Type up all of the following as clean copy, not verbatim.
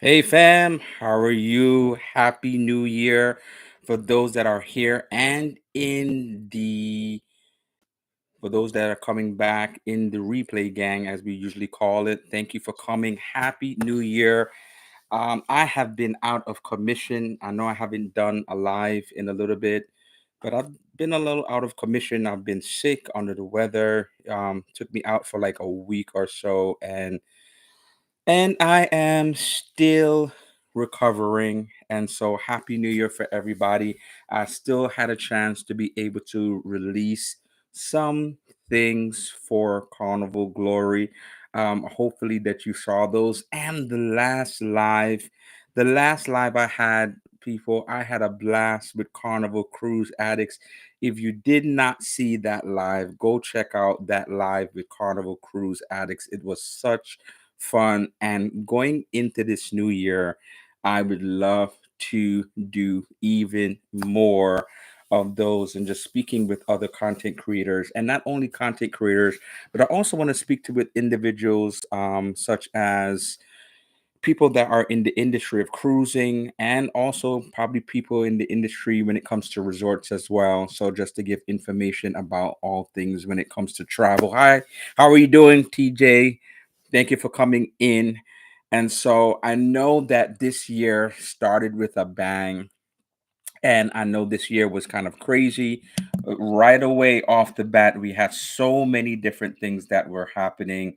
Hey fam, how are you? Happy New Year for those that are here and in the for those that are coming back in the replay gang as we usually call it. Thank you for coming. Happy New Year. I have been out of commission. I know I haven't done a live in a little bit, but I've been a little out of commission. I've been sick under the weather. Took me out for like a week or so, and I am still recovering. And so, Happy New Year for everybody. I still had a chance to be able to release some things for Carnival Glory. Hopefully, that you saw those. And the last live I had, people, I had a blast with Carnival Cruise Addicts. If you did not see that live, go check out that live with Carnival Cruise Addicts. It was such fun. And going into this new year, I would love to do even more of those and just speaking with other content creators, and not only content creators, but I also want to speak to with individuals such as people that are in the industry of cruising, and also probably people in the industry when it comes to resorts as well. So just to give information about all things when it comes to travel. Hi, how are you doing, TJ? Thank you for coming in. And so I know that this year started with a bang, and I know this year was kind of crazy. Right away off the bat, we had so many different things that were happening.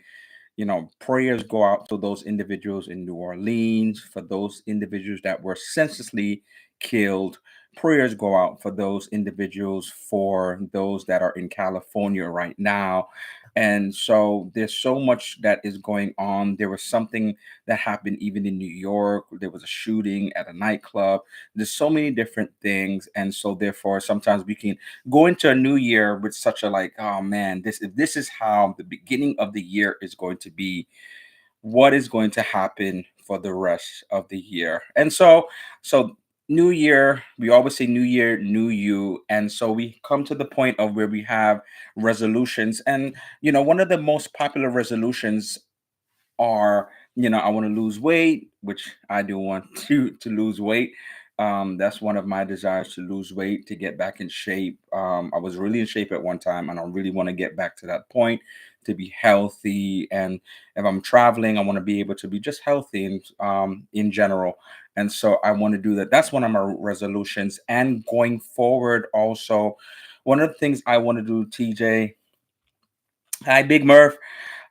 Prayers go out to those individuals in New Orleans, for those individuals that were senselessly killed. Prayers go out for those individuals, for those that are in California right now. And so there's so much that is going on. There was something that happened even in New York. There was a shooting at a nightclub. There's so many different things. And so therefore sometimes we can go into a new year with such a like, oh man, this if this is how the beginning of the year is going to be, what is going to happen for the rest of the year. And so new year, we always say new year, new you. And so we come to the point of where we have resolutions. And one of the most popular resolutions are, I want to lose weight, which I do want to lose weight. That's one of my desires, to lose weight, to get back in shape. I was really in shape at one time, and I really want to get back to that point, to be healthy. And if I'm traveling, I want to be able to be just healthy and in general. And so I want to do that. That's one of my resolutions. And going forward, also, one of the things I want to do, TJ. Hi, Big Murph.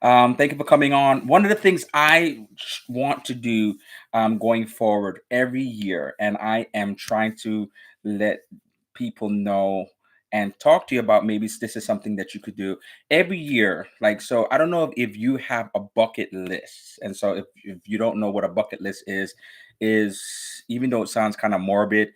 Thank you for coming on. One of the things I want to do going forward every year, and I am trying to let people know and talk to you about, maybe this is something that you could do every year. Like, so I don't know if you have a bucket list. And so if you don't know what a bucket list is, even though it sounds kind of morbid,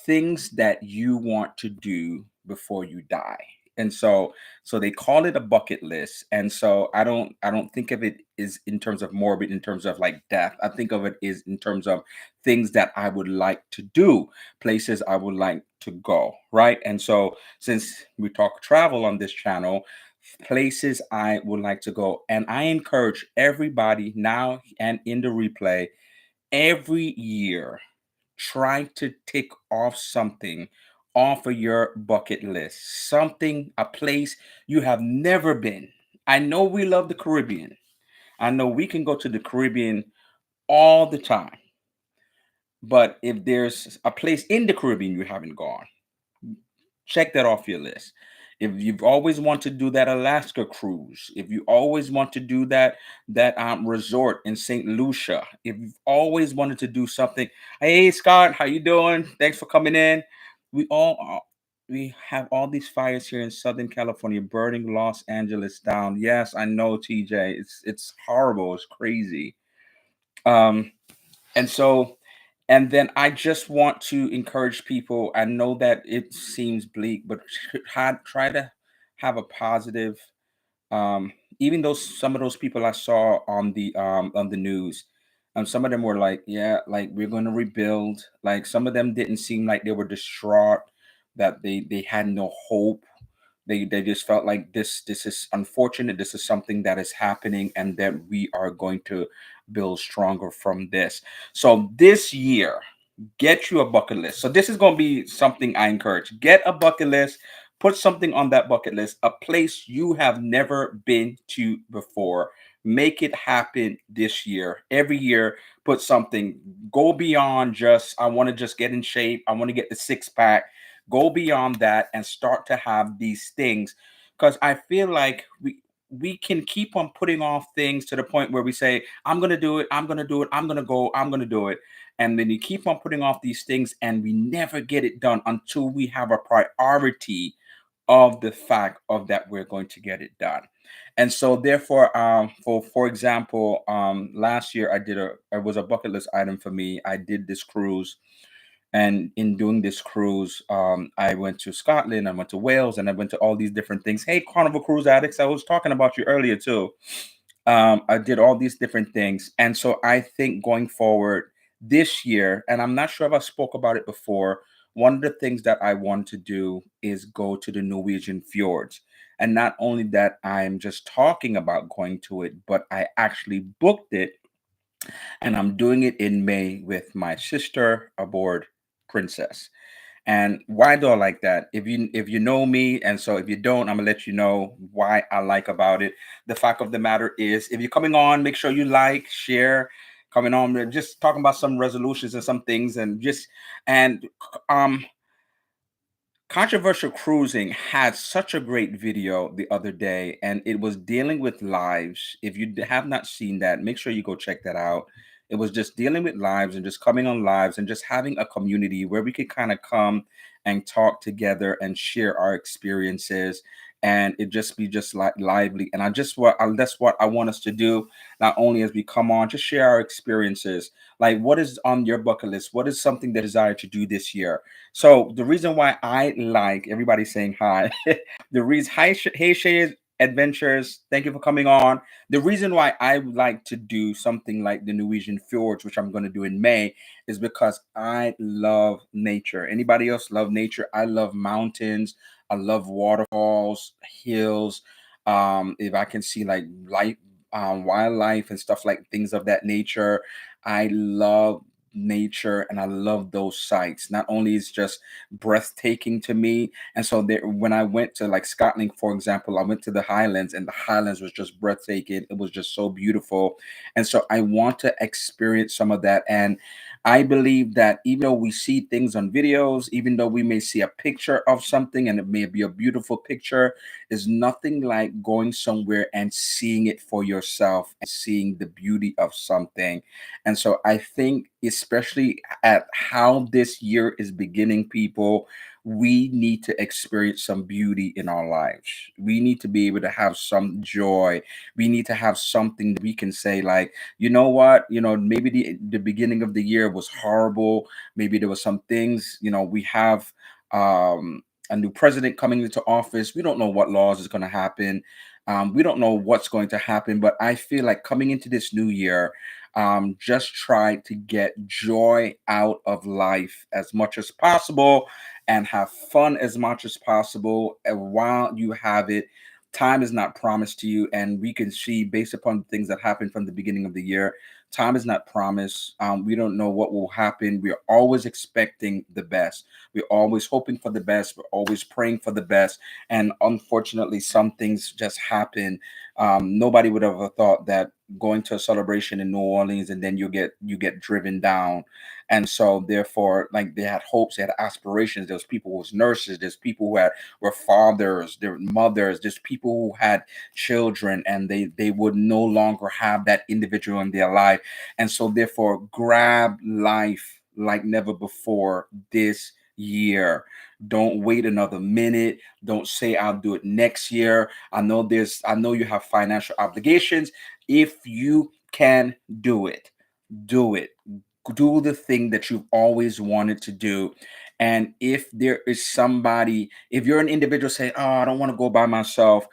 things that you want to do before you die. And so they call it a bucket list. And so I don't think of it is in terms of morbid, in terms of like death. I think of it is in terms of things that I would like to do, places I would like to go, right? And so since we talk travel on this channel, places I would like to go, and I encourage everybody now and in the replay, every year, try to tick off something off of your bucket list, something, a place you have never been. I know we love the Caribbean. I know we can go to the Caribbean all the time. But if there's a place in the Caribbean you haven't gone, check that off your list. If you've always want to do that Alaska cruise, if you always want to do that resort in St. Lucia, if you've always wanted to do something, hey Scott, how you doing? Thanks for coming in. We all we have all these fires here in Southern California, burning Los Angeles down. Yes, I know, TJ. It's horrible. It's crazy. Um, and so, and then I just want to encourage people. I know that it seems bleak, but try to have a positive. Um, Even though some of those people I saw on the news, some of them were like, "Yeah, like we're going to rebuild." Like some of them didn't seem like they were distraught, that they had no hope. They just felt like this is unfortunate. This is something that is happening, and that we are going to build stronger from this. So this year, get you a bucket list. So this is going to be something I encourage. Get a bucket list, put something on that bucket list, a place you have never been to before. Make it happen this year. Every year, put something. Go beyond just I want to just get in shape. I want to get the six pack. Go beyond that and start to have these things, because I feel like we can keep on putting off things to the point where we say, I'm going to do it, I'm going to do it, I'm going to go, I'm going to do it. And then you keep on putting off these things and we never get it done until we have a priority of the fact of that we're going to get it done. And so therefore, for example, last year I did a it was a bucket list item for me. I did this cruise, and in doing this cruise, I went to Scotland, I went to Wales, and I went to all these different things. Hey, Carnival Cruise Addicts, I was talking about you earlier too. I did all these different things. And so I think going forward this year, and I'm not sure if I spoke about it before, one of the things that I want to do is go to the Norwegian fjords. And not only that, I'm just talking about going to it, but I actually booked it, and I'm doing it in May with my sister aboard Princess. And why do I like that? If you know me, and so if you don't, I'm gonna let you know why I like about it. The fact of the matter is, if you're coming on, make sure you like, share. Coming on, we're just talking about some resolutions and some things, and just and um Controversial Cruising had such a great video the other day, and it was dealing with lives. If you have not seen that, make sure you go check that out. It was just dealing with lives and just coming on lives and just having a community where we could kind of come and talk together and share our experiences, and it just be just like lively. And that's what I want us to do. Not only as we come on, just share our experiences. Like, what is on your bucket list? What is something that you desire to do this year? So the reason why I like everybody saying hi, the reason hi hey Shay Adventures, thank you for coming on. The reason why I like to do something like the Norwegian fjords, which I'm going to do in May, is because I love nature. Anybody else love nature? I love mountains. I love waterfalls, hills. If I can see like life, wildlife and stuff like things of that nature, I love nature and I love those sites. Not only is just breathtaking to me, and so there when I went to like Scotland, for example, I went to the Highlands, and the Highlands was just breathtaking. It was just so beautiful. And so I want to experience some of that. And I believe that even though we see things on videos, even though we may see a picture of something and it may be a beautiful picture, is nothing like going somewhere and seeing it for yourself and seeing the beauty of something. And so I think, especially at how this year is beginning, people, we need to experience some beauty in our lives. We need to be able to have some joy. We need to have something that we can say, like, you know what, maybe the beginning of the year was horrible. Maybe there was some things, we have a new president coming into office. We don't know what laws is going to happen. We don't know what's going to happen, but I feel like coming into this new year, just try to get joy out of life as much as possible and have fun as much as possible. And while you have it, time is not promised to you. And we can see, based upon the things that happened from the beginning of the year, time is not promised. We don't know what will happen. We're always expecting the best. We're always hoping for the best. We're always praying for the best. And unfortunately, some things just happen. Nobody would have thought that going to a celebration in New Orleans and then you get driven down. And so therefore, like, they had hopes, they had aspirations. There's people who was nurses, there's people who were fathers, their mothers, there's people who had children, and they would no longer have that individual in their life. And so therefore, grab life like never before this year. Don't wait another minute. Don't say I'll do it next year. I know you have financial obligations. If you can do it, do it. Do the thing that you've always wanted to do. And if there is somebody, if you're an individual say, oh, I don't want to go by myself,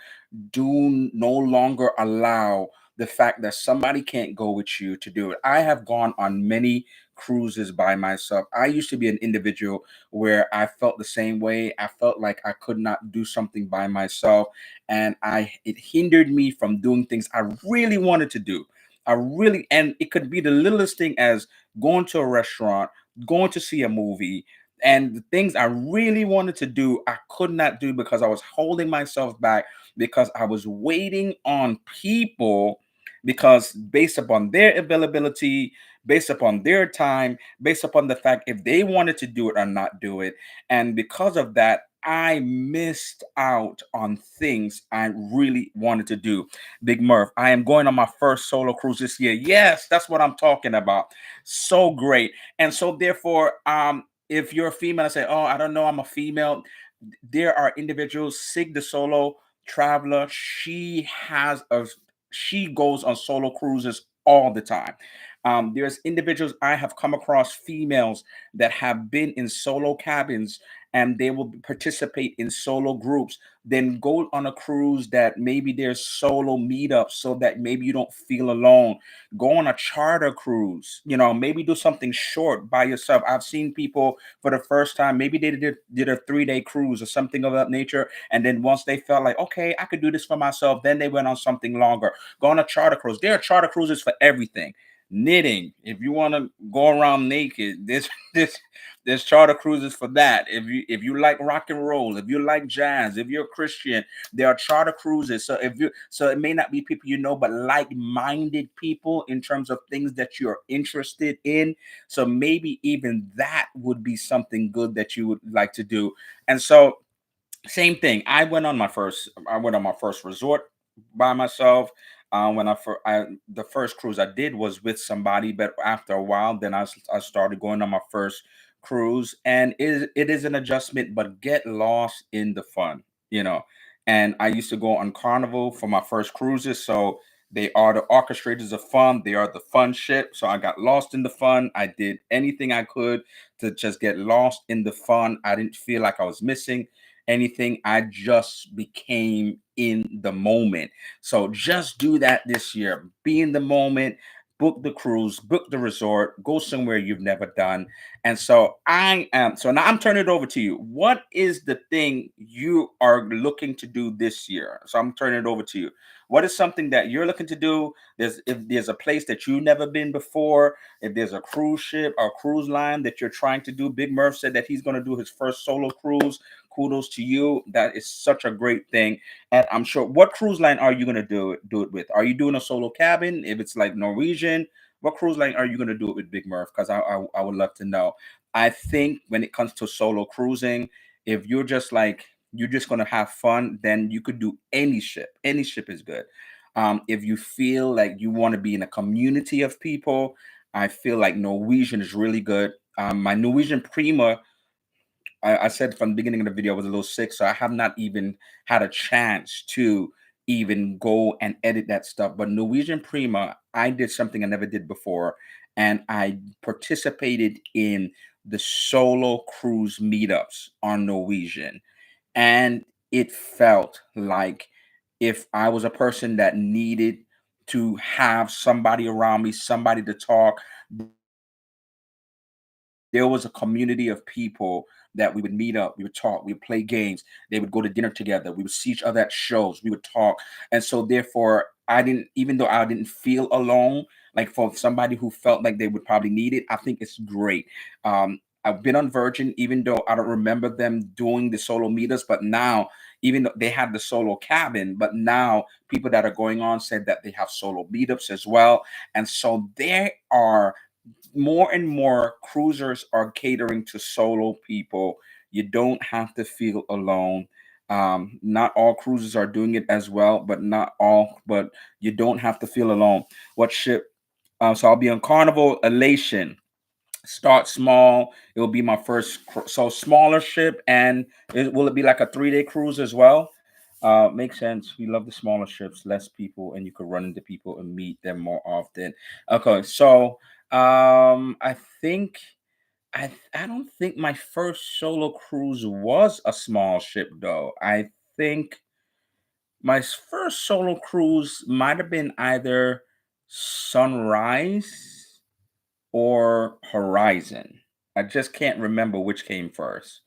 do no longer allow the fact that somebody can't go with you to do it. I have gone on many cruises by myself. I used to be an individual where I felt the same way. I felt like I could not do something by myself, and I it hindered me from doing things I really wanted to do. I really, and it could be the littlest thing as going to a restaurant, going to see a movie, and the things I really wanted to do, I could not do because I was holding myself back because I was waiting on people because based upon their availability, based upon their time, based upon the fact if they wanted to do it or not do it. And because of that, I missed out on things I really wanted to do. Big Murph, I am going on my first solo cruise this year. Yes, that's what I'm talking about. So great. And so therefore, if you're a female and say, "Oh, I don't know, I'm a female," there are individuals. Sig the solo traveler, she goes on solo cruises all the time. There's individuals I have come across, females that have been in solo cabins, and they will participate in solo groups, then go on a cruise that maybe there's solo meetups so that maybe you don't feel alone. Go on a charter cruise, maybe do something short by yourself. I've seen people for the first time, maybe they did a 3-day cruise or something of that nature, and then once they felt like, okay, I could do this for myself, then they went on something longer. Go on a charter cruise. There are charter cruises for everything. Knitting, if you want to go around naked, this there's charter cruises for that. If you like rock and roll, if you like jazz, if you're a Christian, there are charter cruises. So it may not be people but like-minded people in terms of things that you're interested in. So maybe even that would be something good that you would like to do. And so same thing. I went on my first resort by myself. The first cruise I did was with somebody, but after a while, then I started going on my first cruise, and it is an adjustment, but get lost in the fun, you know. And I used to go on Carnival for my first cruises, so they are the orchestrators of fun. They are the fun ship. So I got lost in the fun. I did anything I could to just get lost in the fun. I didn't feel like I was missing anything. I just became in the moment. So just do that this year. Be in the moment, book the cruise, book the resort, go somewhere you've never done. And so now I'm turning it over to you. What is the thing you are looking to do this year? So I'm turning it over to you. What is something that you're looking to do? If there's a place that you've never been before, if there's a cruise ship or cruise line that you're trying to do. Big Murph said that he's going to do his first solo cruise. Kudos to you. That is such a great thing. And I'm sure, what cruise line are you going to do it with? Are you doing a solo cabin? If it's like Norwegian, what cruise line are you going to do it with, Big Murph? Because I would love to know. I think when it comes to solo cruising, if you're just going to have fun, then you could do any ship. Any ship is good. If you feel like you want to be in a community of people, I feel like Norwegian is really good. My Norwegian Prima, I said from the beginning of the video I was a little sick, so I have not even had a chance to even go and edit that stuff. But Norwegian Prima, I did something I never did before, and I participated in the solo cruise meetups on Norwegian, and it felt like if I was a person that needed to have somebody around me, somebody to talk, there was a community of people that we would meet up, we would talk, we would play games, they would go to dinner together, we would see each other at shows, we would talk. And so therefore I didn't, even though I didn't feel alone, like for somebody who felt like they would probably need it, I think it's great. I've been on Virgin, even though I don't remember them doing the solo meetups, but now, even though they had the solo cabin, but now people that are going on said that they have solo meetups as well. And so there are more and more cruisers are catering to solo people. You don't have to feel alone. Not all cruises are doing it as well, but you don't have to feel alone. What ship? So I'll be on Carnival Elation. Start small. It will be my so smaller ship, and will it be like a 3-day cruise as well? Makes sense. We love the smaller ships, less people, and you could run into people and meet them more often. Okay, so I think I don't think my first solo cruise was a small ship though. I think my first solo cruise might have been either Sunrise or Horizon. I just can't remember which came first.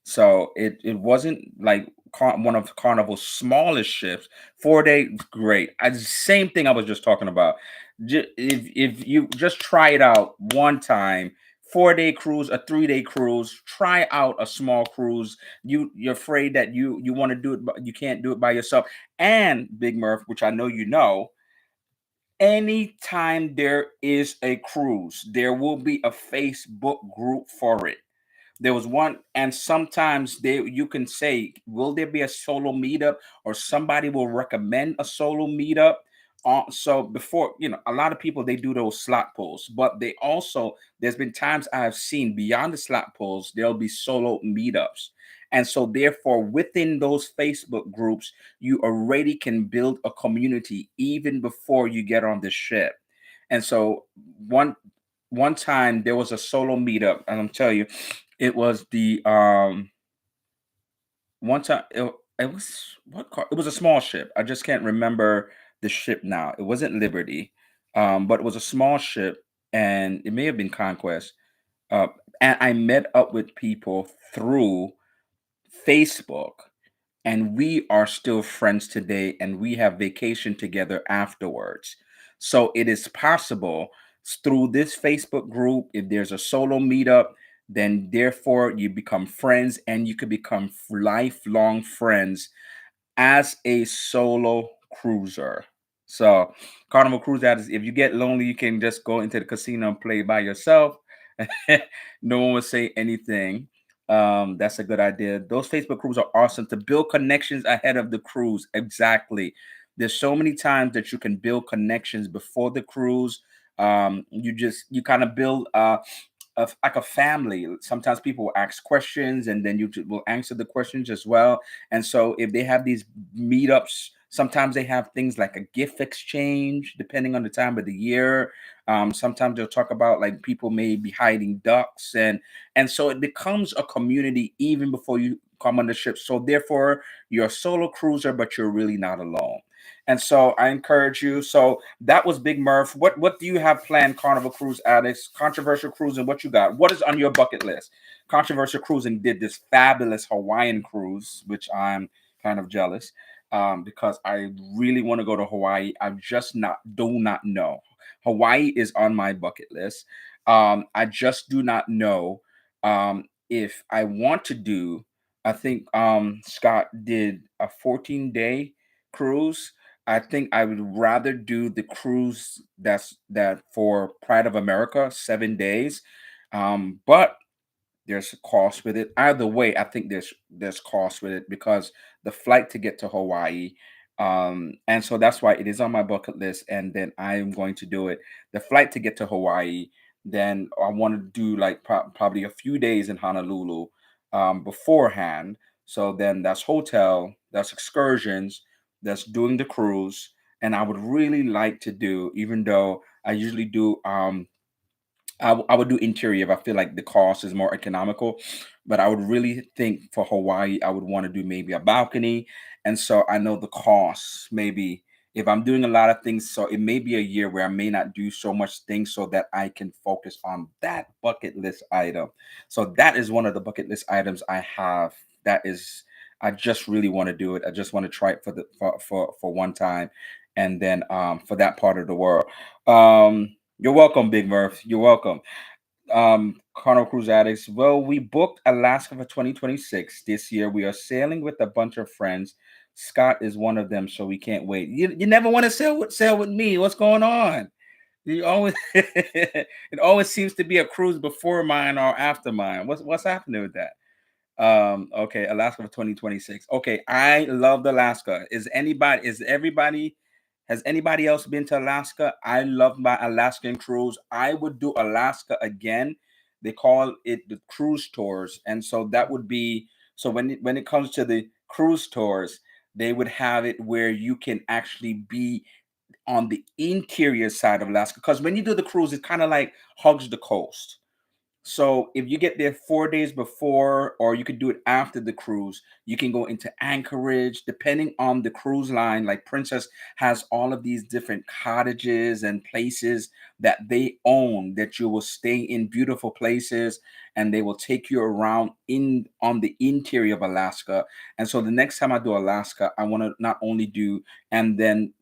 So it wasn't like one of Carnival's smallest ships. 4 day, great. Same thing I was just talking about. If you just try it out one time, 4 day cruise, a 3 day cruise, try out a small cruise. You're afraid that you want to do it, but you can't do it by yourself. And Big Murph, which I know you know, anytime there is a cruise, there will be a Facebook group for it. There was one, and sometimes they you can say, will there be a solo meetup, or somebody will recommend a solo meetup. So before, a lot of people, they do those slot pulls, but they also, there's been times I've seen beyond the slot pulls, there'll be solo meetups. And so therefore, within those Facebook groups, you already can build a community even before you get on the ship. And so one one time there was a solo meetup, and I'm telling you, it was the one time it was what car? It was a small ship. I just can't remember the ship now. It wasn't Liberty, but it was a small ship, and it may have been Conquest. Uh, and I met up with people through Facebook, and we are still friends today, and we have vacation together afterwards. So it is possible through this Facebook group. If there's a solo meetup, then therefore you become friends, and you could become lifelong friends as a solo cruiser. So, Carnival Cruise Out is, if you get lonely, you can just go into the casino and play by yourself. No one will say anything. That's a good idea. Those Facebook cruises are awesome to build connections ahead of the cruise. Exactly. There's so many times that you can build connections before the cruise. You kind of build like a family. Sometimes people will ask questions, and then will answer the questions as well. And so if they have these meetups, sometimes they have things like a gift exchange, depending on the time of the year. Sometimes they'll talk about, like, people may be hiding ducks, and so it becomes a community even before you come on the ship. So therefore, you're a solo cruiser, but you're really not alone. And so I encourage you. So that was Big Murph. What do you have planned, Carnival Cruise Addicts? Controversial Cruising, what you got? What is on your bucket list? Controversial Cruising did this fabulous Hawaiian cruise, which I'm kind of jealous, because I really want to go to Hawaii. I just not do not know. Hawaii is on my bucket list. I just do not know if I want to do. I think Scott did a 14-day cruise. I think I would rather do the cruise that for Pride of America, 7 days. But there's a cost with it. Either way, I think there's cost with it, because the flight to get to Hawaii, and so that's why it is on my bucket list, and then I am going to do it. The flight to get to Hawaii, then I want to do like probably a few days in Honolulu beforehand. So then that's hotel, that's excursions, that's doing the cruise, and I would really like to do, even though I usually do I would do interior if I feel like the cost is more economical. But I would really think for Hawaii, I would want to do maybe a balcony. And so I know the costs, maybe if I'm doing a lot of things, so it may be a year where I may not do so much things, so that I can focus on that bucket list item. So that is one of the bucket list items I have. That is, I just really want to do it. I just want to try it for one time, and then for that part of the world. You're welcome, Big Murph. You're welcome. Carnival Cruise Addicts. Well, we booked Alaska for 2026 this year. We are sailing with a bunch of friends. Scott is one of them, so we can't wait. You never want to sail with me. What's going on? You always it always seems to be a cruise before mine or after mine. What's happening with that? Okay, Alaska for 2026. Okay, I loved Alaska. Has anybody else been to Alaska? I love my Alaskan cruise. I would do Alaska again. They call it the cruise tours. And so that would be, so when it comes to the cruise tours, they would have it where you can actually be on the interior side of Alaska. Because when you do the cruise, it kind of like hugs the coast. So if you get there 4 days before, or you could do it after the cruise, you can go into Anchorage, depending on the cruise line. Like Princess has all of these different cottages and places that they own, that you will stay in beautiful places, and they will take you around in on the interior of Alaska. And so the next time I do Alaska, I want to not only do, and then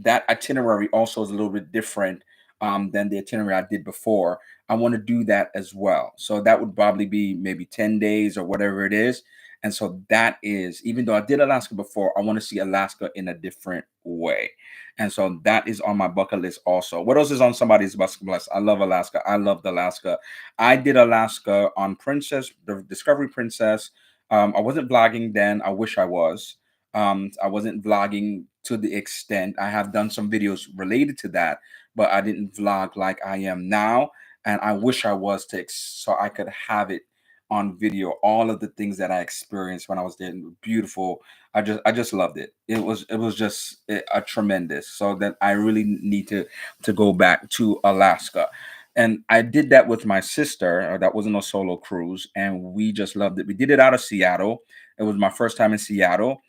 that itinerary also is a little bit different than the itinerary I did before. I want to do that as well. So that would probably be maybe 10 days or whatever it is. And so that is, even though I did Alaska before, I want to see Alaska in a different way. And so that is on my bucket list also. What else is on somebody's bucket list? I love Alaska. I loved Alaska. I did Alaska on Princess, the Discovery Princess. I wasn't vlogging then. I wish I was. I wasn't vlogging to the extent. I have done some videos related to that, but I didn't vlog like I am now. And I wish I was so I could have it on video. All of the things that I experienced when I was there, beautiful. I just loved it. It was just a tremendous. So that I really need to go back to Alaska. And I did that with my sister. That wasn't a solo cruise, and we just loved it. We did it out of Seattle. It was my first time in Seattle.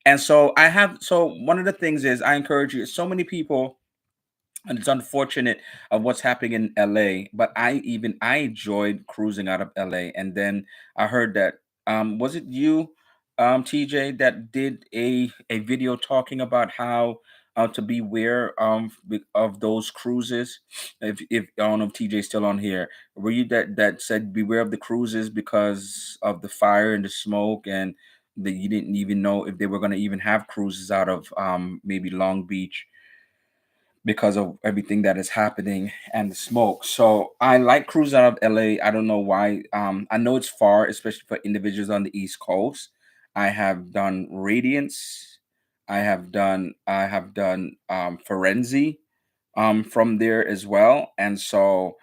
And so one of the things is I encourage you, so many people, and it's unfortunate of what's happening in LA, but I enjoyed cruising out of LA. And then I heard that was it you, TJ, that did a video talking about how to beware of those cruises. If I don't know if TJ's still on here, were you that said beware of the cruises because of the fire and the smoke, and that you didn't even know if they were going to even have cruises out of maybe Long Beach because of everything that is happening and the smoke. So I like cruising out of LA. I don't know why. I know it's far, especially for individuals on the East Coast. I have done Radiance. I have done Forenzi from there as well. And so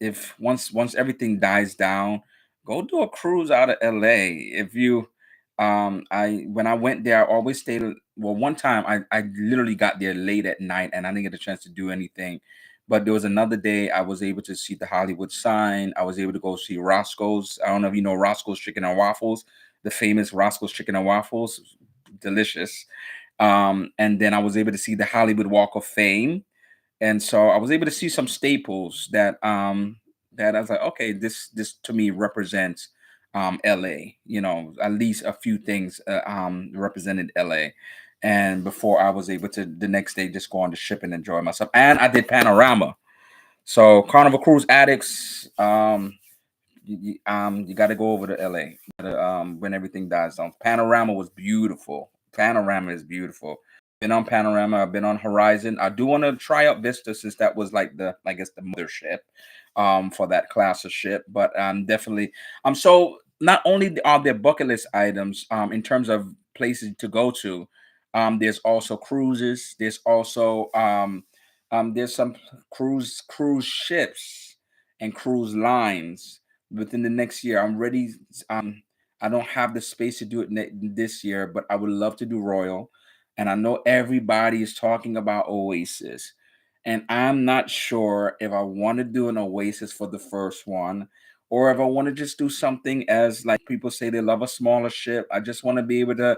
if once everything dies down, go do a cruise out of LA. If you I when I went there, I always stayed. Well, one time I literally got there late at night and I didn't get a chance to do anything. But there was another day I was able to see the Hollywood sign. I was able to go see Roscoe's. I don't know if you know Roscoe's Chicken and Waffles, the famous Roscoe's Chicken and Waffles, delicious. And then I was able to see the Hollywood Walk of Fame, and so I was able to see some staples that I was like, okay, this to me represents LA. At least a few things represented LA. And before I was able to the next day just go on the ship and enjoy myself. And I did Panorama. So Carnival Cruise Addicts, you got to go over to LA when everything dies down. Panorama was beautiful. Panorama is beautiful. Been on Panorama. I've been on Horizon. I do want to try out Vista since that was like I guess the mothership for that class of ship. But definitely, so not only are there bucket list items in terms of places to go to, there's also cruises. There's some cruise ships and cruise lines within the next year. I'm ready. I don't have the space to do it this year, but I would love to do Royal. And I know everybody is talking about Oasis. And I'm not sure if I want to do an Oasis for the first one, or if I want to just do something as like people say they love a smaller ship. I just want to be able to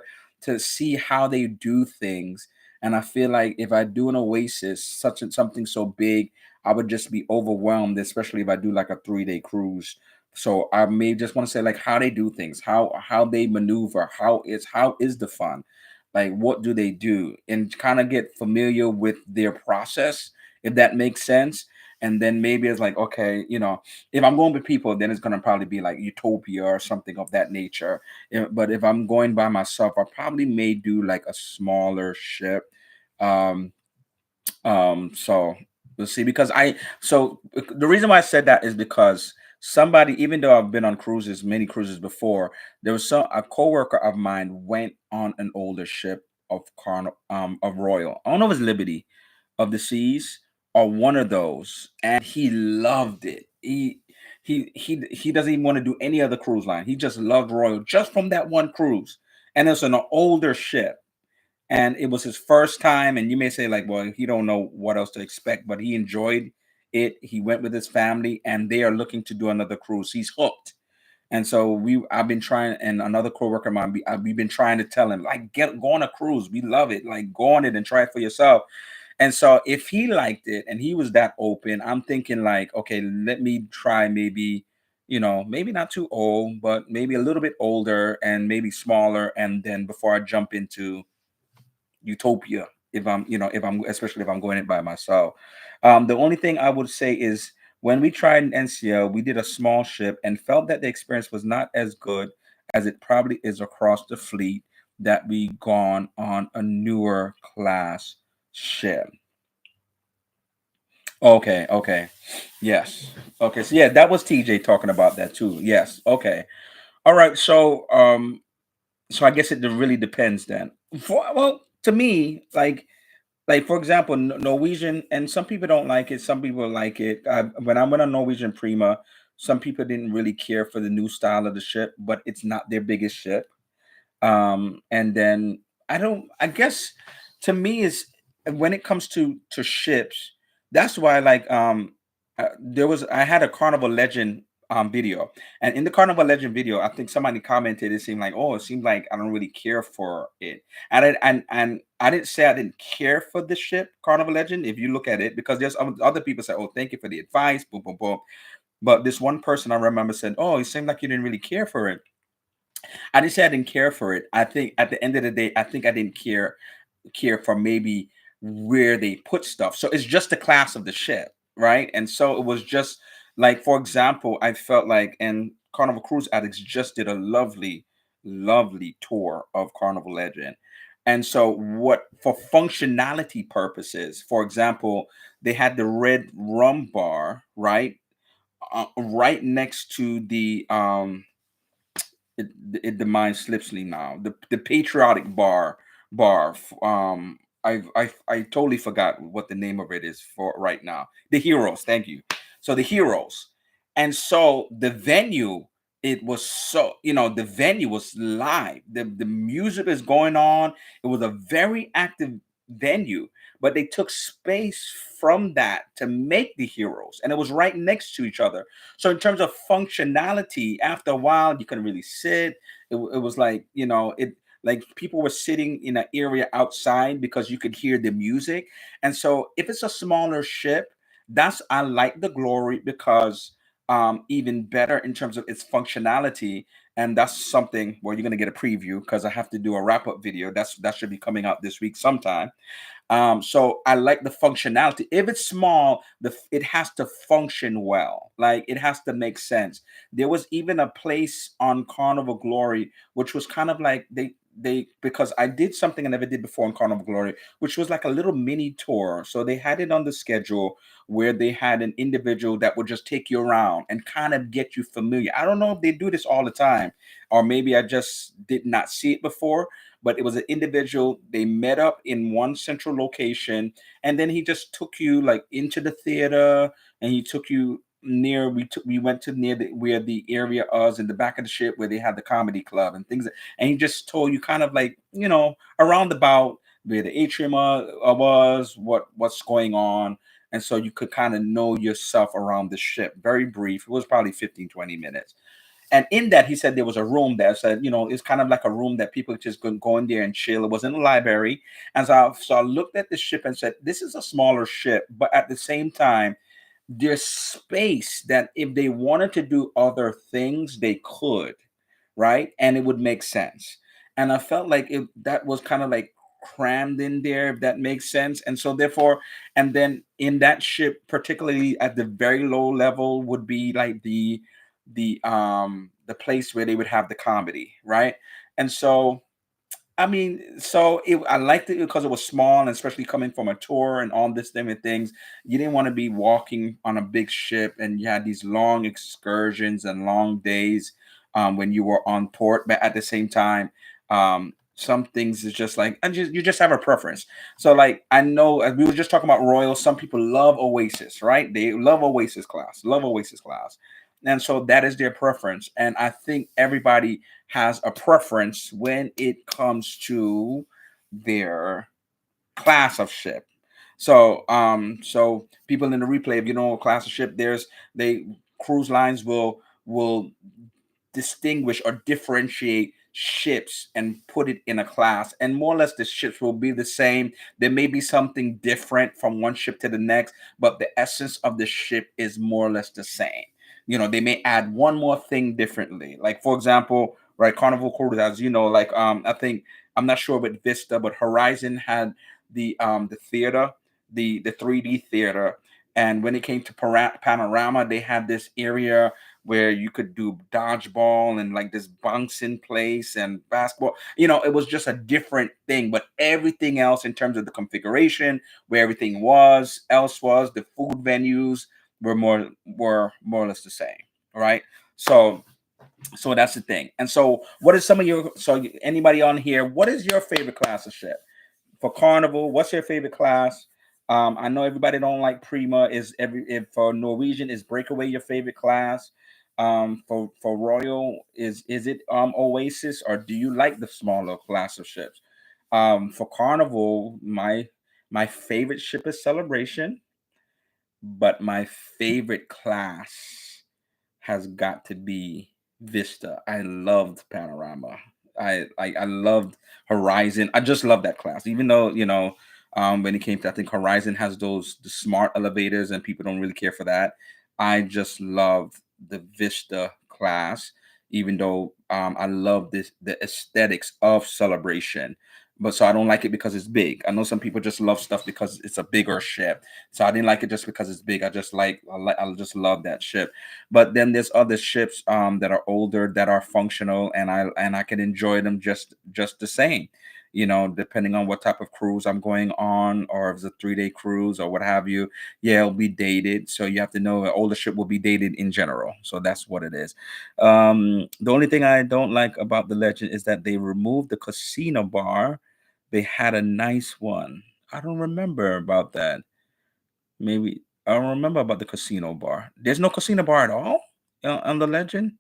see how they do things. And I feel like if I do an Oasis, something so big, I would just be overwhelmed, especially if I do like a 3-day cruise. So I may just want to say like how they do things, how they maneuver, how is the fun, like what do they do, and kind of get familiar with their process, if that makes sense. And then maybe it's like, okay, if I'm going with people, then it's gonna probably be like Utopia or something of that nature. But if I'm going by myself, I probably may do like a smaller ship. Um, so we'll see. Because the reason why I said that is because somebody, even though I've been on cruises, many cruises before, there was a coworker of mine went on an older ship of Royal. I don't know if it's Liberty of the Seas or one of those, and he loved it. He doesn't even want to do any other cruise line. He just loved Royal just from that one cruise, and it's an older ship, and it was his first time. And you may say like, well, he don't know what else to expect, but he enjoyed it. He went with his family and they are looking to do another cruise. He's hooked. And so I've been trying, and another coworker of mine, we've been trying to tell him like, go on a cruise, we love it, like go on it and try it for yourself. And so if he liked it and he was that open, I'm thinking like, okay, let me try, maybe, maybe not too old, but maybe a little bit older and maybe smaller, and then before I jump into utopia if I'm, if I'm, especially if I'm going it by myself. The only thing I would say is when we tried in NCL, we did a small ship and felt that the experience was not as good as it probably is across the fleet that we gone on a newer class ship. Okay, okay. Yes. Okay. So yeah, that was TJ talking about that too. Yes. Okay. All right. So I guess it really depends then. Well, to me, like for example, Norwegian, and some people don't like it, some people like it. When I went on Norwegian Prima, some people didn't really care for the new style of the ship, but it's not their biggest ship. And then I guess to me is when it comes to ships, that's why I had a Carnival Legend video, and in the Carnival Legend video I think somebody commented, it seemed like, oh, it seemed like I don't really care for it. And I didn't say I didn't care for the ship Carnival Legend. If you look at it, because there's other people say, oh, thank you for the advice, boom boom boom, but this one person I remember said, oh, it seemed like you didn't really care for it. I didn't say I didn't care for it. I think at the end of the day, I think I didn't care for maybe where they put stuff. So it's just the class of the ship, right? And so it was just like, for example, I felt like, and Carnival Cruise Addicts just did a lovely, lovely tour of Carnival Legend. And so, what for functionality purposes, for example, they had the red rum bar, right? Right next to the mind slips me now. The patriotic bar. I totally forgot what the name of it is for right now. The Heroes. Thank you. So the Heroes, and so the venue. It was so, the venue was live. The music is going on. It was a very active venue, but they took space from that to make the Heroes, and it was right next to each other. So in terms of functionality, after a while, you couldn't really sit. It was like, it like people were sitting in an area outside because you could hear the music. And so if it's a smaller ship, I like the Glory because even better in terms of its functionality. And that's something where you're gonna get a preview because I have to do a wrap-up video. That should be coming out this week sometime. So I like the functionality. If it's small, it has to function well. Like it has to make sense. There was even a place on Carnival Glory, which was kind of like because I did something I never did before in Carnival Glory, which was like a little mini tour. So they had it on the schedule where they had an individual that would just take you around and kind of get you familiar. I don't know if they do this all the time, or maybe I just did not see it before, but it was an individual. They met up in one central location, and then he just took you like into the theater, and he took you near. We went to near where the area was in the back of the ship where they had the comedy club and things, and he just told you kind of like, around about where the atrium was, what's going on. And so you could kind of know yourself around the ship. Very brief. It was probably 15-20 minutes. And in that, he said there was a room there. Said, it's kind of like a room that people just go in there and chill. It wasn't a library. And so I looked at the ship and said, this is a smaller ship, but at the same time, there's space that if they wanted to do other things, they could, right? And it would make sense. And I felt like that was kind of like crammed in there, if that makes sense. And so therefore, and then in that ship, particularly at the very low level, would be like the place where they would have the comedy, right? And so I mean, I liked it because it was small, and especially coming from a tour and all this different things. You didn't want to be walking on a big ship, and you had these long excursions and long days when you were on port. But at the same time, some things is just like, and you just have a preference. So, like, I know as we were just talking about Royal, some people love Oasis, right? They love Oasis class, and so that is their preference. And I think everybody has a preference when it comes to their class of ship. So people in the replay, if you know class of ship, they cruise lines will distinguish or differentiate ships and put it in a class, and more or less the ships will be the same. There may be something different from one ship to the next, but the essence of the ship is more or less the same. They may add one more thing differently, like for example, right, Carnival Cruise, as you know, like I think I'm not sure with Vista, but Horizon had the theater, the 3D theater. And when it came to Panorama, they had this area where you could do dodgeball and like this bouncing place and basketball. It was just a different thing. But everything else in terms of the configuration, where everything was, the food venues were more or less the same. Right. So that's the thing. And so what is some of your so anybody on here, what is your favorite class of ship? For Carnival, what's your favorite class? I know everybody don't like Prima. Is every if for Norwegian is Breakaway your favorite class? For Royal, is it Oasis, or do you like the smaller class of ships? For Carnival, my favorite ship is Celebration, but my favorite class has got to be Vista. I loved Panorama. I loved Horizon. I just love that class. Even though, when it came to, I think Horizon has those the smart elevators and people don't really care for that. I just love the Vista class, even though I love the aesthetics of Celebration. But so I don't like it because it's big. I know some people just love stuff because it's a bigger ship. So I didn't like it just because it's big. I just love that ship. But then there's other ships that are older that are functional, and I can enjoy them just the same. Depending on what type of cruise I'm going on, or if it's a 3-day cruise or what have you. Yeah, it'll be dated. So you have to know an older ship will be dated in general. So that's what it is. The only thing I don't like about the Legend is that they removed the casino bar. They had a nice one. I don't remember about that. Maybe I don't remember about the casino bar. There's no casino bar at all on the Legend.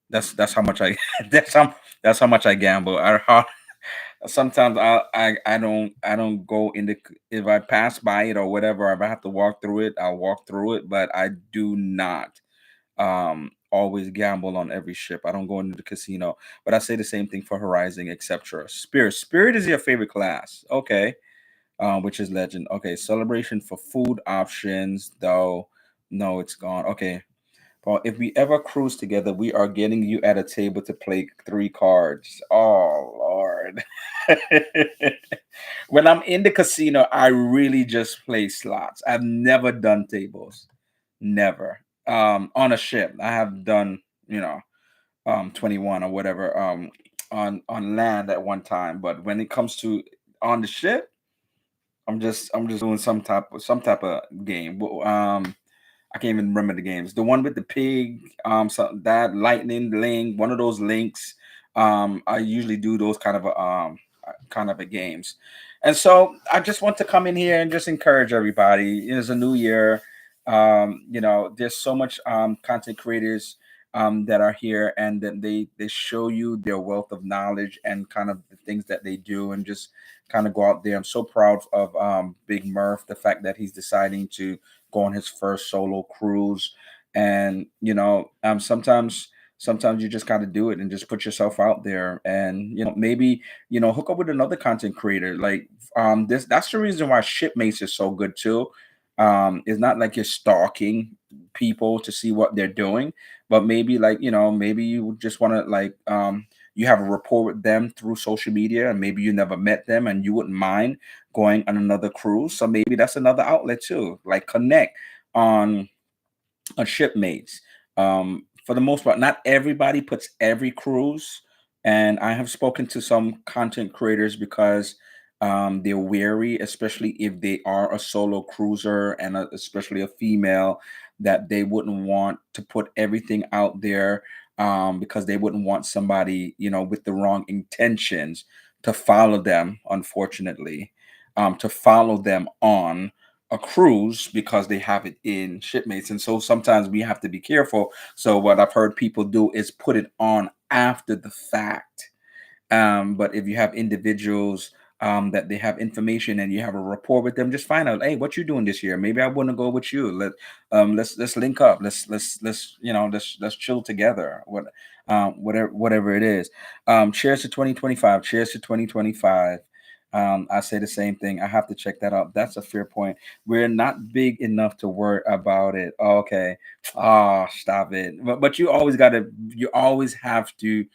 That's how much I that's how much I gamble. Sometimes I don't go in the if I pass by it or whatever. If I have to walk through it, I'll walk through it. But I do not always gamble on every ship. I don't go into the casino. But I say the same thing for Horizon, etc. Spirit is your favorite class. Okay, which is Legend. Okay, Celebration for food options, though. No, it's gone. Okay. Well, if we ever cruise together, we are getting you at a table to play 3 cards. Oh, Lord. When I'm in the casino, I really just play slots. I've never done tables. Never. On a ship. I have done, 21 or whatever, on land at one time. But when it comes to on the ship, I'm just doing some type of game. I can't even remember the games. The one with the pig, that lightning link, one of those links. I usually do those kind of a games. And so I just want to come in here and just encourage everybody. It's a new year. There's so much content creators that are here, and then they show you their wealth of knowledge and kind of the things that they do, and just kind of go out there. I'm so proud of Big Murph, the fact that he's deciding to go on his first solo cruise. And sometimes you just got to do it and just put yourself out there, and maybe hook up with another content creator. Like this that's the reason why Shipmates is so good too. It's not like you're stalking people to see what they're doing, but maybe, like, maybe you just want to, like, you have a rapport with them through social media, and maybe you never met them and you wouldn't mind going on another cruise. So maybe that's another outlet too. Like, connect on shipmates. For the most part, not everybody puts every cruise, and I have spoken to some content creators because they're wary, especially if they are a solo cruiser, and especially a female, that they wouldn't want to put everything out there, because they wouldn't want somebody, with the wrong intentions to follow them, unfortunately, to follow them on a cruise because they have it in shipmates. And so sometimes we have to be careful. So what I've heard people do is put it on after the fact. But if you have individuals that they have information and you have a rapport with them, just find out, hey, what you doing this year? Maybe I want to go with you. Let's link up. Let's chill together. Whatever it is. Cheers to 2025. Cheers to 2025. I say the same thing. I have to check that out. That's a fair point. We're not big enough to worry about it. Okay. Oh, stop it. But you always have to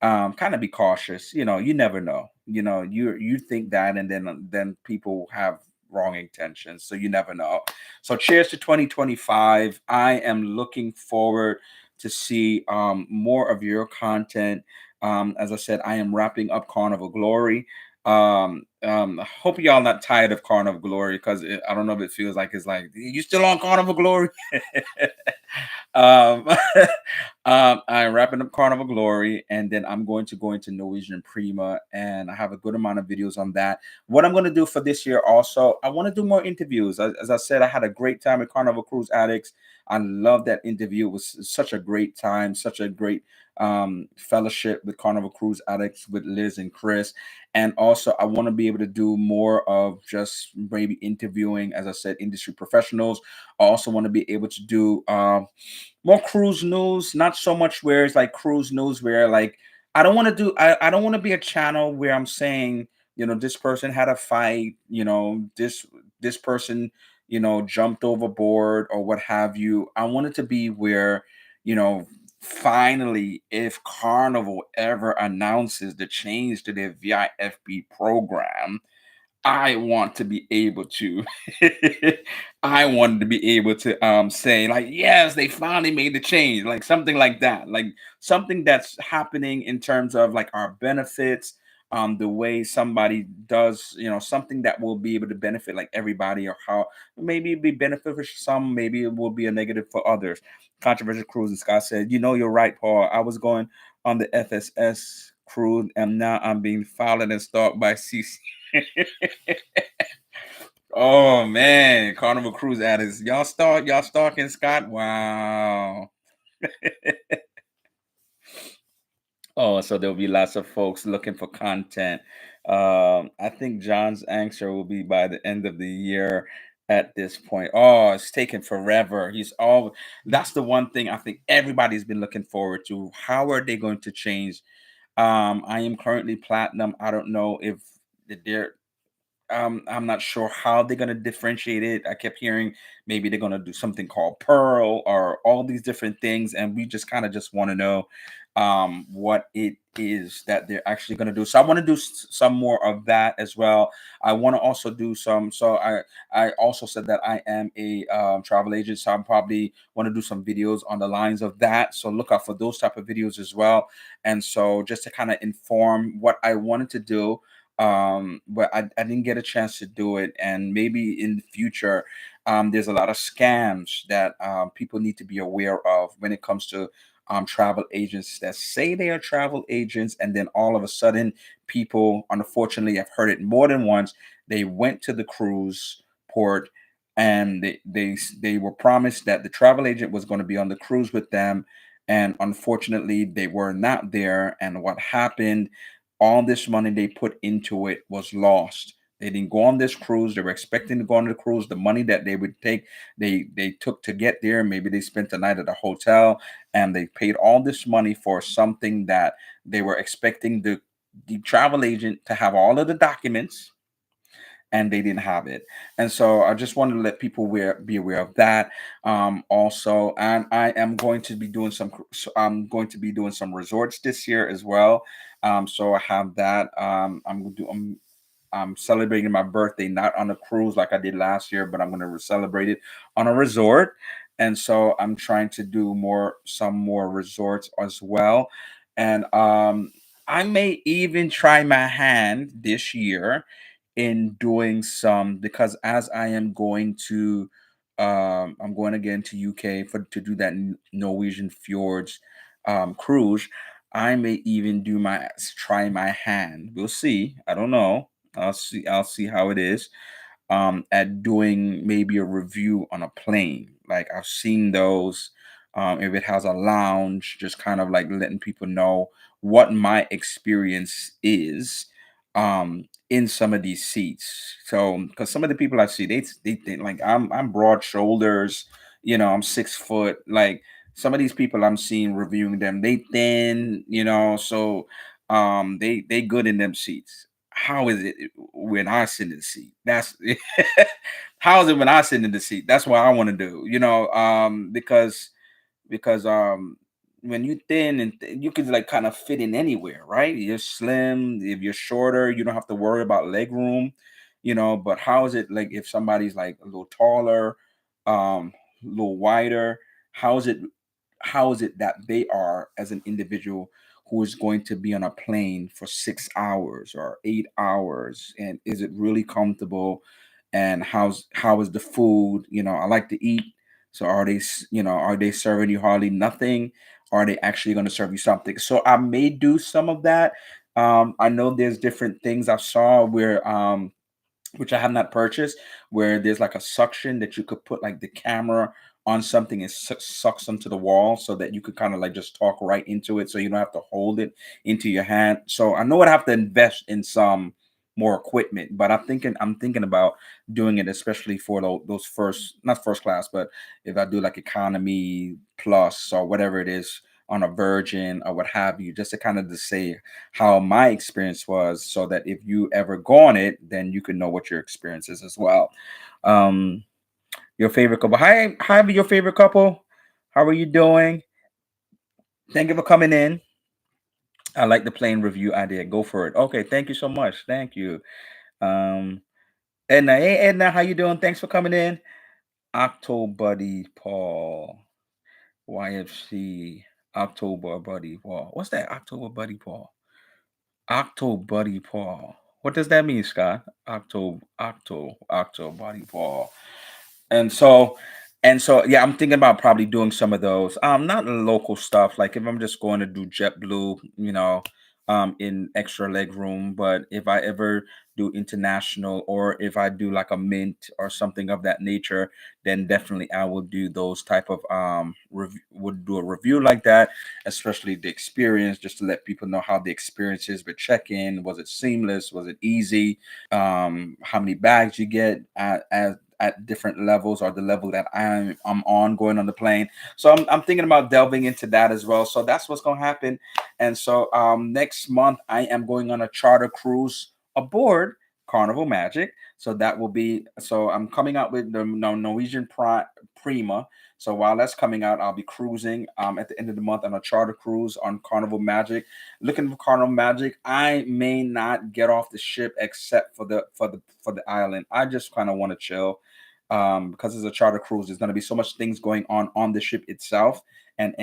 kind of be cautious. You never know. you think that, and then people have wrong intentions, so you never know. So cheers to 2025. I am looking forward to see more of your content. As I said, I am wrapping up Carnival Glory. I hope y'all not tired of Carnival Glory, because I don't know if it feels like it's like you still on Carnival Glory. um, I'm wrapping up Carnival Glory, and then I'm going to go into Norwegian Prima, and I have a good amount of videos on that. What I'm going to do for this year also, I want to do more interviews. As I said, I had a great time with Carnival Cruise Addicts. I love that interview. It was such a great time, such a great fellowship with Carnival Cruise Addicts with Liz and Chris. And also, I want to be able to do more of just maybe interviewing, as I said, industry professionals. I also want to be able to do more cruise news, not so much where it's like cruise news where like I don't want to be a channel where I'm saying, this person had a fight, this person, jumped overboard or what have you. I want it to be where, you know, finally, if Carnival ever announces the change to their VIFB program, I want to be able to I wanted to be able to say like, yes, they finally made the change, like something like that, like something that's happening in terms of like our benefits, the way somebody does, something that will be able to benefit like everybody, or how maybe it'd be beneficial for some, maybe it will be a negative for others. Controversial Cruise and Scott said, you're right, Paul. I was going on the FSS cruise, and now I'm being followed and stalked by CC. Oh man, Carnival Cruise addicts. Y'all stalking Scott? Wow. Oh, so there'll be lots of folks looking for content. I think John's answer will be by the end of the year at this point. Oh, it's taking forever. That's the one thing I think everybody's been looking forward to. How are they going to change? I am currently platinum. I don't know if they're I'm not sure how they're gonna differentiate it. I kept hearing maybe they're gonna do something called Pearl or all these different things, and we just kind of just want to know what it is that they're actually gonna do. So I want to do some more of that as well. I want to also do some. So I also said that I am a travel agent, so I'm probably want to do some videos on the lines of that. So look out for those type of videos as well. And so just to kind of inform what I wanted to do, but I didn't get a chance to do it, and maybe in the future, there's a lot of scams that people need to be aware of when it comes to travel agents that say they are travel agents, and then all of a sudden people, unfortunately, I've heard it more than once, they went to the cruise port, and they were promised that the travel agent was going to be on the cruise with them, and unfortunately they were not there, and what happened, all this money they put into it was lost. They didn't go on this cruise. They were expecting to go on the cruise. The money that they would take, they took to get there. Maybe they spent the night at a hotel, and they paid all this money for something that they were expecting the travel agent to have all of the documents, and they didn't have it. And so I just wanted to let people be aware of that. Also, and I am going to be doing I'm going to be doing some resorts this year as well. So I have that. I'm celebrating my birthday not on a cruise like I did last year, but I'm going to celebrate it on a resort. And so I'm trying to do some more resorts as well. And I may even try my hand this year in doing some, because as I am going to I'm going again to UK for to do that Norwegian fjords cruise. I may even try my hand. We'll see. I don't know. I'll see how it is at doing maybe a review on a plane. Like I've seen those. If it has a lounge, just kind of like letting people know what my experience is in some of these seats. So because some of the people I see, they think like I'm broad shoulders, I'm 6 foot. Like some of these people I'm seeing reviewing them, they thin, so they good in them seats. How is it when I sit in the seat? That's how is it when I sit in the seat? That's what I want to do, because because when you thin and you could like kind of fit in anywhere, right? You're slim. If you're shorter, you don't have to worry about leg room, But how is it like if somebody's like a little taller, a little wider? How is it? How is it that they are as an individual who is going to be on a plane for 6 hours or 8 hours, and is it really comfortable? And how is the food? I like to eat, so are they serving you hardly nothing? Are they actually going to serve you something? So I may do some of that. I know there's different things I saw where which I have not purchased, where there's like a suction that you could put like the camera on something and sucks them to the wall so that you could kind of like just talk right into it so you don't have to hold it into your hand. So I know I'd have to invest in some more equipment, but I'm thinking about doing it, especially for those first, not first class, but if I do like economy plus or whatever it is on a Virgin or what have you, just to kind of to say how my experience was, so that if you ever go on it, then you can know what your experience is as well. Um, your favorite couple. Hi, your favorite couple. How are you doing? Thank you for coming in. I like the plane review idea. Go for it. Okay, thank you so much. Thank you. Um, Edna, hey Edna, how you doing? Thanks for coming in. Octo Buddy Paul, YFC, October Buddy Paul. What's that? October Buddy Paul. Octo Buddy Paul. What does that mean, Scott? Octo Buddy Paul. And so yeah, I'm thinking about probably doing some of those. Not local stuff. Like if I'm just going to do JetBlue, in extra leg room. But if I ever do international, or if I do like a Mint or something of that nature, then definitely I will do those type of would do a review like that, especially the experience, just to let people know how the experience is with check-in. Was it seamless? Was it easy? How many bags you get at different levels, or the level that I'm on going on the plane. So I'm thinking about delving into that as well. So that's what's going to happen. And so next month I am going on a charter cruise aboard Carnival Magic. So that will be, so I'm coming out with the Norwegian Prima. So while that's coming out, I'll be cruising at the end of the month on a charter cruise on Carnival Magic. Looking for Carnival Magic. I may not get off the ship except for the island. I just kind of want to chill, because it's a charter cruise. There's going to be so much things going on the ship itself, and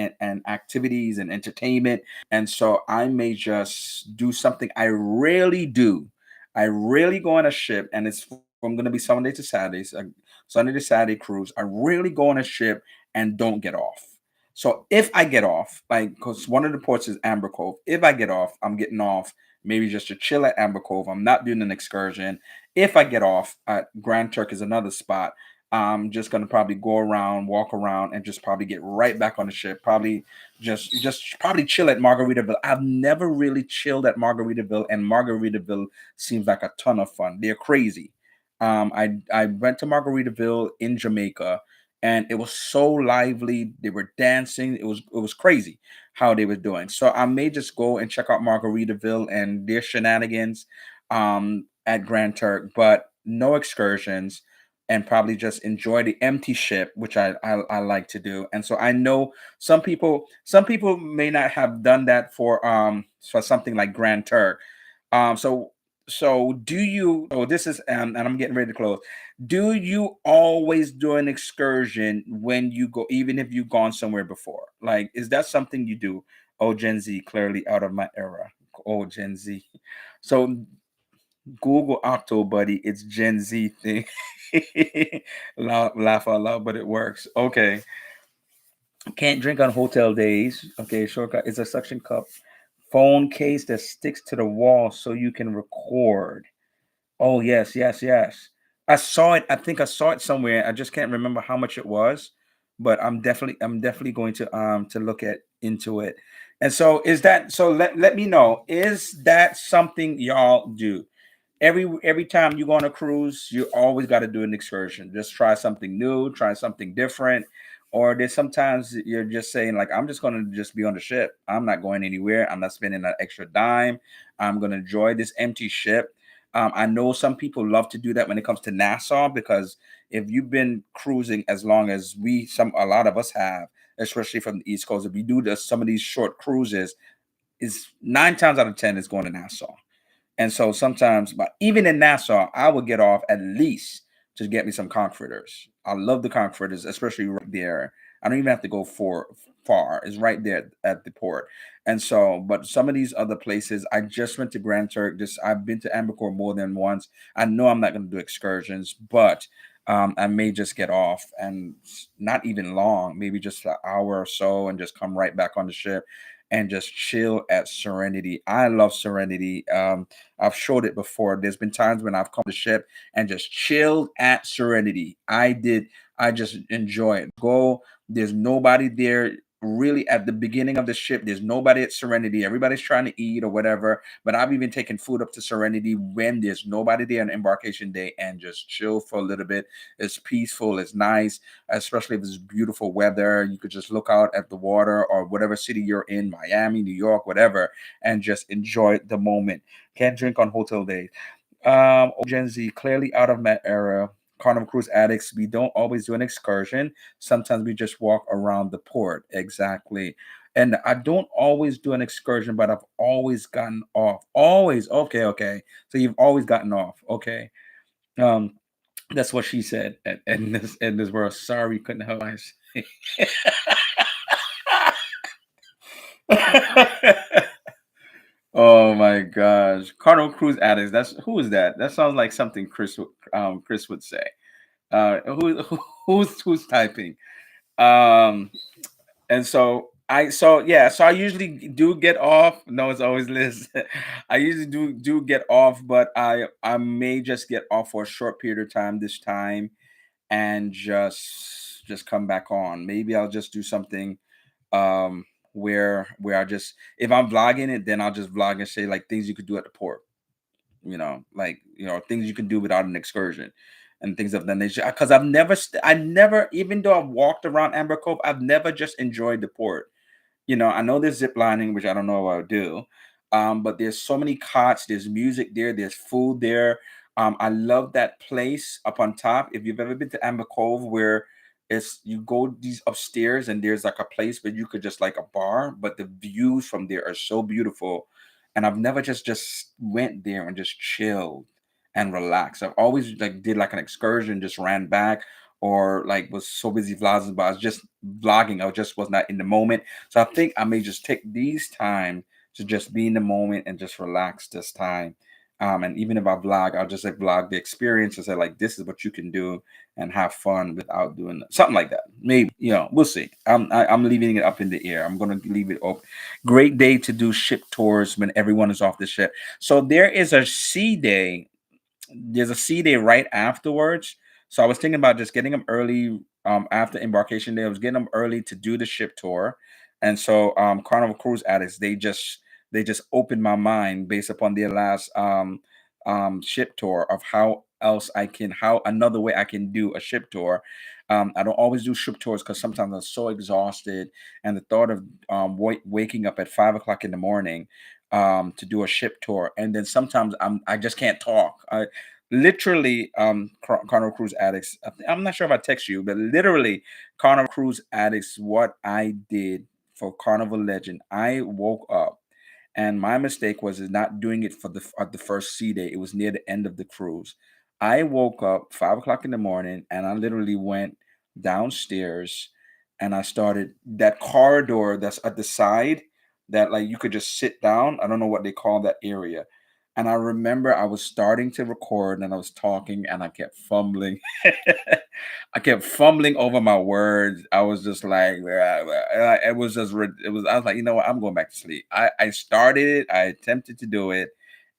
activities and entertainment. And so I may just do something I rarely do. I rarely go on a ship, and it's from going to be Sunday to Saturday, so Sunday to Saturday cruise. I rarely go on a ship and don't get off. So if I get off, like, because one of the ports is Amber Cove, if I get off, I'm getting off maybe just to chill at Amber Cove. I'm not doing an excursion. If I get off at Grand Turk is another spot, I'm just gonna probably go around, walk around, and just probably get right back on the ship. Probably just probably chill at Margaritaville. I've never really chilled at Margaritaville, and Margaritaville seems like a ton of fun. They're crazy. I went to Margaritaville in Jamaica, and it was so lively. They were dancing. It was crazy how they were doing. So I may just go and check out Margaritaville and their shenanigans at Grand Turk, but no excursions, and probably just enjoy the empty ship, which I like to do. And so I know some people may not have done that for something like Grand Turk. So do you? So this is, and I'm getting ready to close. Do you always do an excursion when you go, even if you've gone somewhere before? Like, is that something you do? Oh, Gen Z, clearly out of my era. Oh, Gen Z. So Google Octo Buddy. It's Gen Z thing. Laugh out loud, but it works. Okay. Can't drink on hotel days. Okay, shortcut. It's a suction cup phone case that sticks to the wall so you can record. Oh yes, yes, yes. I saw it. I think I saw it somewhere. I just can't remember how much it was, but I'm definitely going to look at into it. And so is that so let me know. Is that something y'all do? Every time you go on a cruise, you always got to do an excursion. Just try something new, try something different. Or there's sometimes you're just saying like, I'm just going to just be on the ship. I'm not going anywhere. I'm not spending an extra dime. I'm going to enjoy this empty ship. I know some people love to do that when it comes to Nassau, because if you've been cruising as long as a lot of us have, especially from the East Coast. If you do some of these short cruises, is 9 times out of 10 is going to Nassau. And so sometimes, but even in Nassau, I would get off at least to get me some comforters. I love the comforters, especially right there. I don't even have to go for far. It's right there at the port. And so, but some of these other places, I just went to Grand Turk. Just I've been to Ambercore more than once. I know I'm not going to do excursions, but I may just get off and not even long, maybe just an hour or so, and just come right back on the ship and just chill at Serenity. I love Serenity. I've showed it before. There's been times when I've come to ship and just chilled at Serenity. I just enjoy it. Go. There's nobody there really at the beginning of the ship. There's nobody at Serenity. Everybody's trying to eat or whatever. But I've even taken food up to Serenity when there's nobody there on embarkation day and just chill for a little bit. It's peaceful. It's nice, especially if it's beautiful weather. You could just look out at the water or whatever city you're in, Miami, New York, whatever, and just enjoy the moment. Can't drink on hotel days. Gen Z, clearly out of my era. Carnival Cruise addicts, we don't always do an excursion. Sometimes we just walk around the port. Exactly. And I don't always do an excursion, but I've always gotten off. Always. Okay, okay. So you've always gotten off. Okay. Um, that's what she said. And this world. Sorry, couldn't help myself. Oh my gosh. Carnival Cruise addicts. That's who is that? That sounds like something Chris would say. Who's typing? Um and so I usually do get off. No, it's always Liz. I usually do get off, but I may just get off for a short period of time this time and just come back on. Maybe I'll just do something where I just, if I'm vlogging it, then I'll just vlog and say like things you could do at the port, like things you can do without an excursion and things of that nature. Because I never, even though I've walked around Amber Cove, I've never just enjoyed the port. I know there's zip lining, which I don't know what I'll do. But there's so many cots, there's music there, there's food there. I love that place up on top. If you've ever been to Amber Cove, where it's you go these upstairs and there's like a place where you could just like a bar, but the views from there are so beautiful. And I've never just went there and just chilled and relaxed. I've always like did like an excursion, just ran back, or like was so busy vlogging, but I was just vlogging. I just was not in the moment. So I think I may just take these time to just be in the moment and just relax this time. And even if I vlog, I'll just like vlog the experience and say like, this is what you can do and have fun without doing something like that. Maybe, we'll see. I'm leaving it up in the air. I'm going to leave it up. Great day to do ship tours when everyone is off the ship. So there is a sea day. There's a sea day right afterwards. So I was thinking about just getting them early after embarkation day. I was getting them early to do the ship tour. And so Carnival Cruise addicts, they just opened my mind based upon their last ship tour of how another way I can do a ship tour. I don't always do ship tours because sometimes I'm so exhausted, and the thought of waking up at 5 o'clock in the morning to do a ship tour, and then sometimes I just can't talk. I literally Carnival Cruise addicts. I'm not sure if I text you, but literally Carnival Cruise addicts. What I did for Carnival Legend, I woke up, and my mistake was is not doing it for the first sea day. It was near the end of the cruise. I woke up 5 o'clock in the morning, and I literally went downstairs, and I started that corridor that's at the side that like you could just sit down. I don't know what they call that area. And I remember I was starting to record and I was talking and I kept fumbling. I kept fumbling over my words. I was just like, it was just, it was, I was like, you know what? I'm going back to sleep. I started it, I attempted to do it,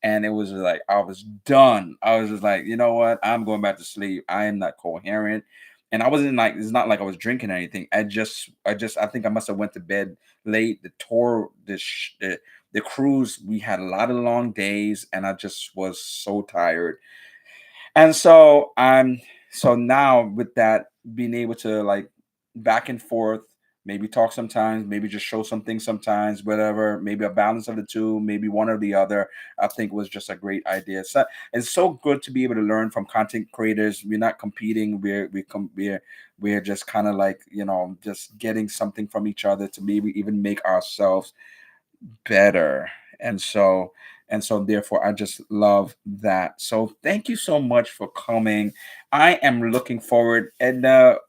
and it was like, I was done. I was just like, you know what? I'm going back to sleep. I am not coherent. And I wasn't like, it's not like I was drinking or anything. I think I must have went to bed late. The tour, the cruise, we had a lot of long days, and I just was so tired. And so now with that being able to like back and forth maybe talk sometimes, maybe just show something sometimes, whatever, maybe a balance of the two, maybe one or the other. I think was just a great idea. So it's so good to be able to learn from content creators. We're not competing, we're just kind of like, just getting something from each other to maybe even make ourselves better. And so therefore I just love that. So thank you so much for coming. I am looking forward, and the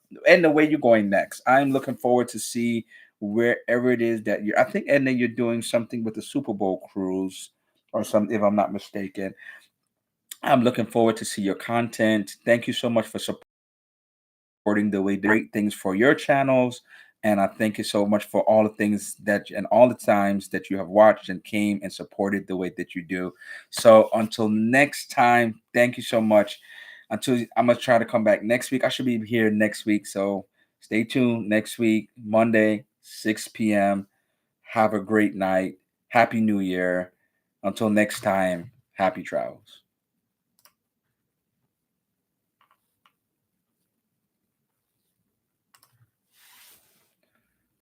way you're going next, I'm looking forward to see wherever it is that I think, Edna, you're doing something with the Super Bowl cruise or something, if I'm not mistaken. I'm looking forward to see your content. Thank you so much for supporting the way great things for your channels. And I thank you so much for all the things that and all the times that you have watched and came and supported the way that you do. So until next time, thank you so much. Until I'm gonna try to come back next week. I should be here next week. So stay tuned next week, Monday, 6 p.m. Have a great night. Happy New Year. Until next time, happy travels.